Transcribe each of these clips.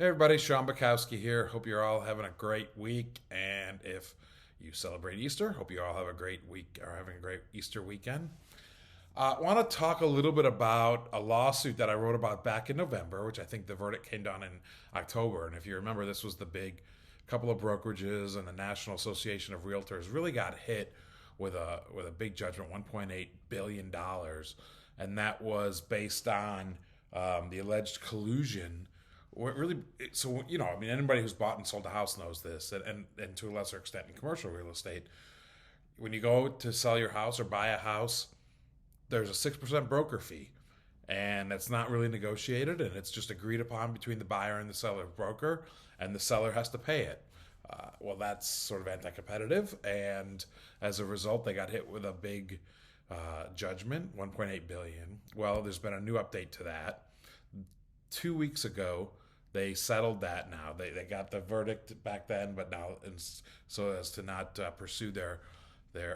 Hey everybody, Sean Bukowski here. Hope you're all having a great week. And if you celebrate Easter, hope you all have a great week or having a great Easter weekend. I want to talk a little bit about a lawsuit that I wrote about back in November, which I think the verdict came down in October. And if you remember, this was the big couple of brokerages and the National Association of Realtors really got hit with a big judgment, $1.8 billion. And that was based on the alleged collusion. Really, so anybody who's bought and sold a house knows this, and to a lesser extent in commercial real estate, when you go to sell your house or buy a house, there's a 6% broker fee, and that's not really negotiated, and it's just agreed upon between the buyer and the seller broker, and the seller has to pay it. Well, that's sort of anti-competitive, and as a result, they got hit with a big judgment, $1.8 billion. Well, there's been a new update to that. 2 weeks ago, they settled that now. They got the verdict back then, but now, so as to not pursue their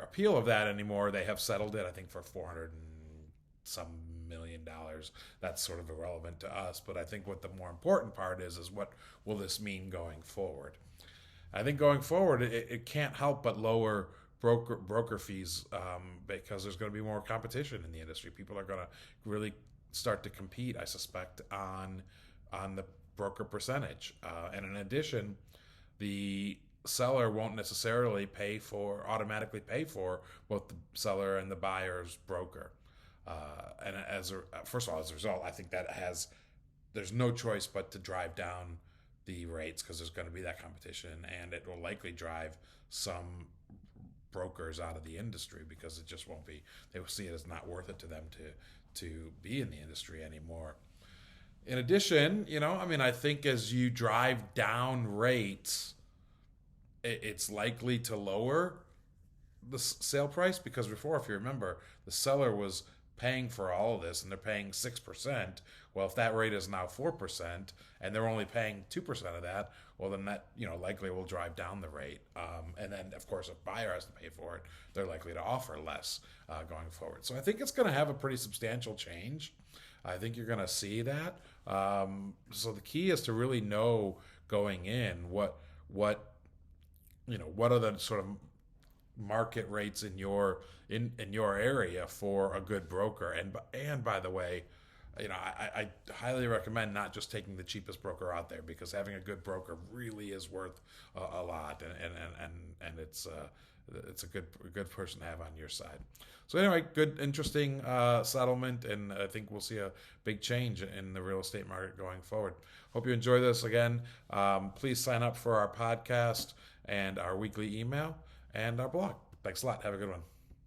appeal of that anymore, they have settled it, I think, for $400 and some million. That's sort of irrelevant to us, but I think what the more important part is what will this mean going forward? I think going forward, it can't help but lower broker fees because there's going to be more competition in the industry. People are going to really start to compete, I suspect, on the broker percentage. And in addition, the seller won't necessarily automatically pay for both the seller and the buyer's broker. And first of all, as a result, I think there's no choice but to drive down the rates because there's going to be that competition, and it will likely drive some brokers out of the industry because it just won't be. They will see it as not worth it to them to be in the industry anymore. In addition, I think as you drive down rates, it's likely to lower the sale price because before, if you remember, the seller was paying for all of this and they're paying 6%. Well, if that rate is now 4% and they're only paying 2% of that, well, then that, likely will drive down the rate. And then, of course, if buyer has to pay for it, they're likely to offer less going forward. So I think it's going to have a pretty substantial change. I think you're going to see that. So the key is to really know going in what are the sort of market rates in your area for a good broker. And by the way, I highly recommend not just taking the cheapest broker out there because having a good broker really is worth a lot, and it's a good person to have on your side. So anyway, good, interesting settlement, and I think we'll see a big change in the real estate market going forward. Hope you enjoy this again. Please sign up for our podcast and our weekly email and our blog. Thanks a lot. Have a good one.